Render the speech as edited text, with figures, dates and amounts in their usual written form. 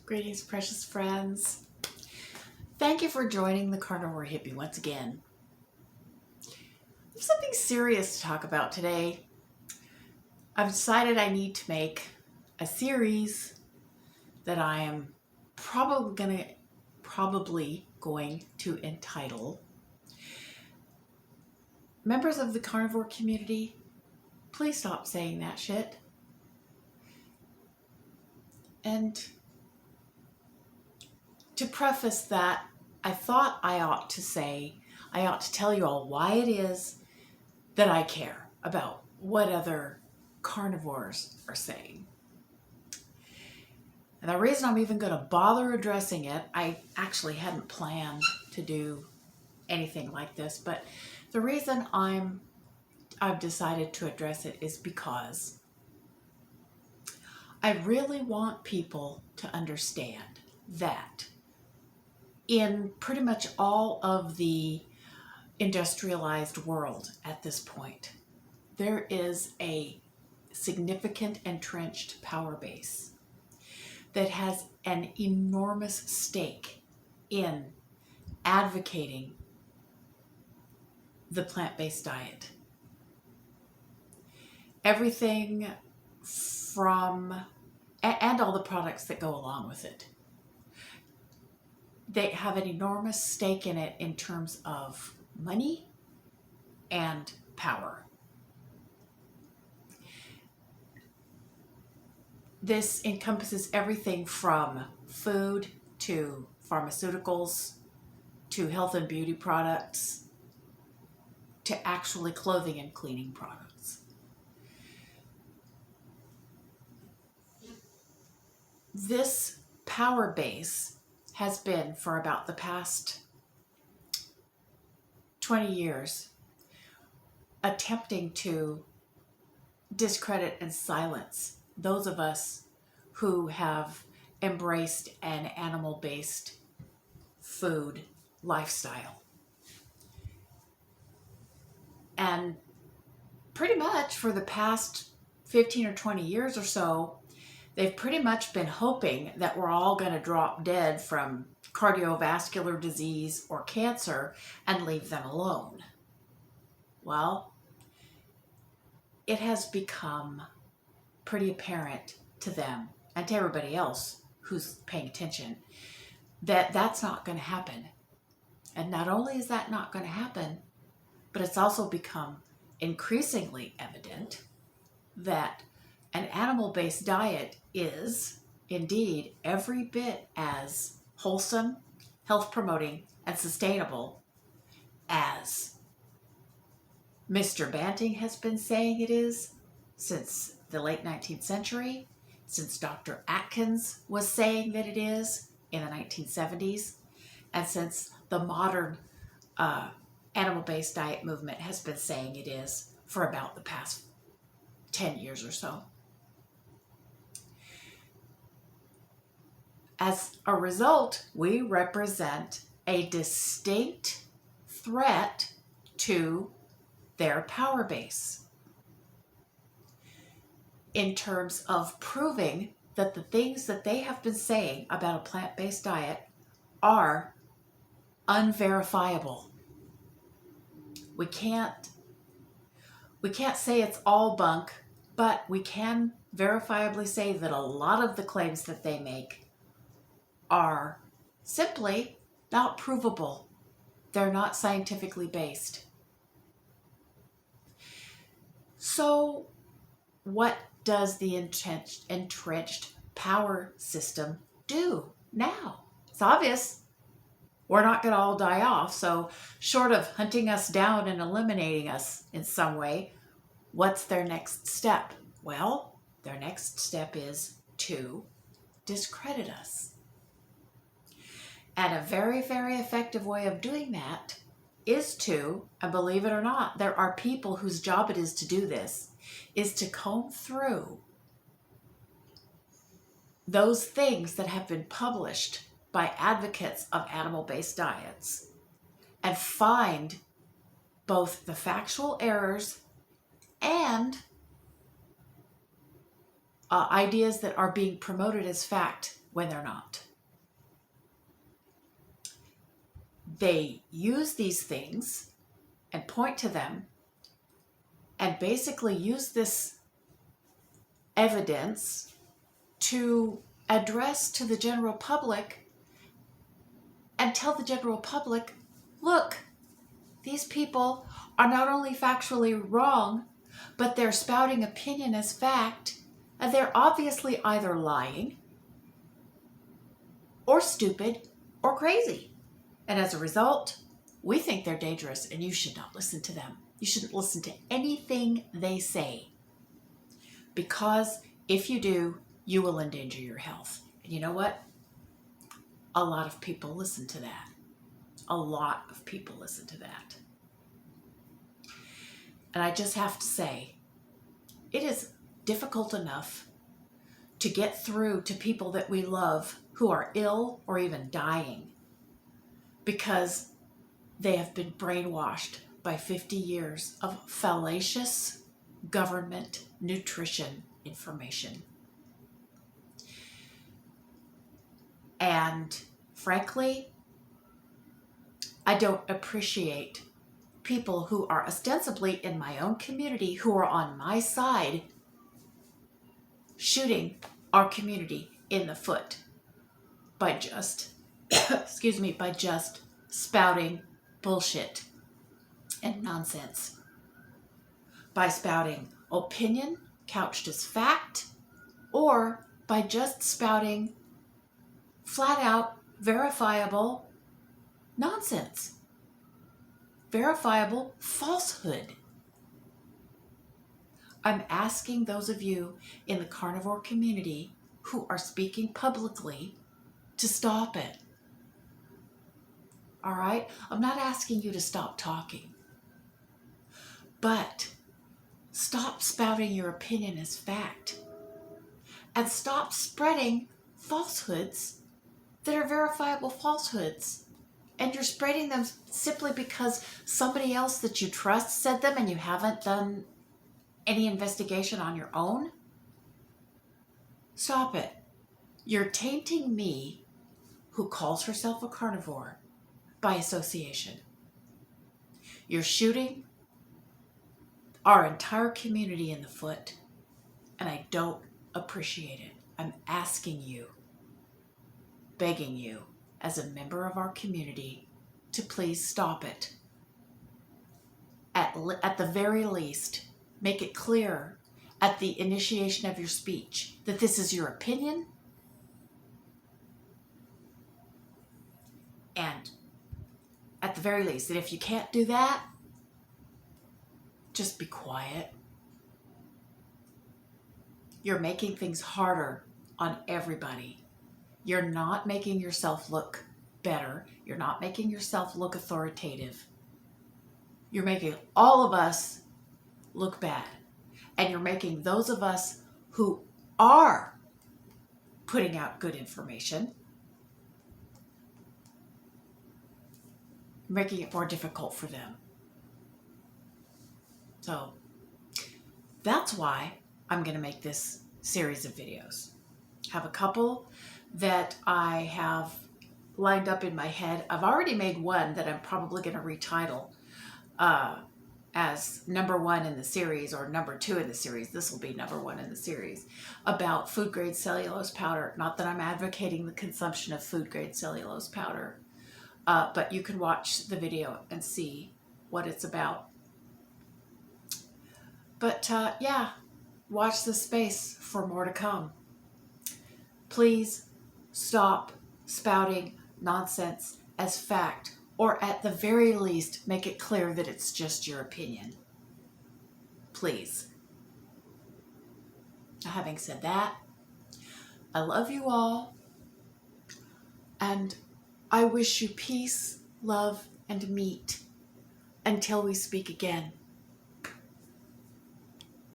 Greetings, precious friends. Thank you for joining the Carnivore Hippie once again. There's something serious to talk about today. I've decided I need to make a series that I am probably going to entitle Members of the Carnivore Community, please stop saying that shit. And to preface that, I thought I ought to tell you all why it is that I care about what other carnivores are saying. And the reason I'm even going to bother addressing it, I actually hadn't planned to do anything like this, but the reason I've decided to address it is because I really want people to understand that in pretty much all of the industrialized world at this point, there is a significant entrenched power base that has an enormous stake in advocating the plant-based diet. Everything from, and all the products that go along with it. They have an enormous stake in it in terms of money and power. This encompasses everything from food to pharmaceuticals to health and beauty products to actually clothing and cleaning products. This power base has been for about the past 20 years attempting to discredit and silence those of us who have embraced an animal-based food lifestyle. And pretty much for the past 15 or 20 years or so, they've pretty much been hoping that we're all going to drop dead from cardiovascular disease or cancer and leave them alone. Well, it has become pretty apparent to them and to everybody else who's paying attention that that's not going to happen. And not only is that not going to happen, but it's also become increasingly evident that an animal-based diet is indeed every bit as wholesome, health-promoting, and sustainable as Mr. Banting has been saying it is since the late 19th century, since Dr. Atkins was saying that it is in the 1970s, and since the modern animal-based diet movement has been saying it is for about the past 10 years or so. As a result, we represent a distinct threat to their power base in terms of proving that the things that they have been saying about a plant-based diet are unverifiable. We can't say it's all bunk, but we can verifiably say that a lot of the claims that they make are simply not provable. They're not scientifically based. So what does the entrenched power system do now? It's obvious. We're not going to all die off, so short of hunting us down and eliminating us in some way, what's their next step? Well, their next step is to discredit us. And a very, very effective way of doing that is to, and believe it or not, there are people whose job it is to do this, is to comb through those things that have been published by advocates of animal-based diets and find both the factual errors and ideas that are being promoted as fact when they're not. They use these things and point to them and basically use this evidence to address to the general public and tell the general public, look, these people are not only factually wrong, but they're spouting opinion as fact, and they're obviously either lying or stupid or crazy. And as a result, we think they're dangerous and you should not listen to them. You shouldn't listen to anything they say, because if you do, you will endanger your health. And you know what? A lot of people listen to that. A lot of people listen to that. And I just have to say, it is difficult enough to get through to people that we love who are ill or even dying because they have been brainwashed by 50 years of fallacious government nutrition information. And frankly, I don't appreciate people who are ostensibly in my own community, who are on my side, shooting our community in the foot by just, by just spouting bullshit and nonsense. By spouting opinion couched as fact, or by just spouting flat out verifiable nonsense. Verifiable falsehood. I'm asking those of you in the carnivore community who are speaking publicly to stop it. All right? I'm not asking you to stop talking, but stop spouting your opinion as fact and stop spreading falsehoods that are verifiable falsehoods. And you're spreading them simply because somebody else that you trust said them and you haven't done any investigation on your own. Stop it. You're tainting me, who calls herself a carnivore, by association. You're shooting our entire community in the foot, and I don't appreciate it. I'm asking you, begging you, as a member of our community, to please stop it. At the very least, make it clear at the initiation of your speech that this is your opinion, and at the very least, that if you can't do that, just be quiet. You're making things harder on everybody. You're not making yourself look better. You're not making yourself look authoritative. You're making all of us look bad. And you're making those of us who are putting out good information, making it more difficult for them. So that's why I'm going to make this series of videos. Have a couple that I have lined up in my head. I've already made one that I'm probably going to retitle as number 1 in the series, or number 2 in the series. This will be number 1 in the series, about food grade cellulose powder. Not that I'm advocating the consumption of food grade cellulose powder, but you can watch the video and see what it's about. But yeah, watch this space for more to come. Please stop spouting nonsense as fact, or at the very least, make it clear that it's just your opinion. Please. Now, having said that, I love you all, and I wish you peace, love, and meat until we speak again.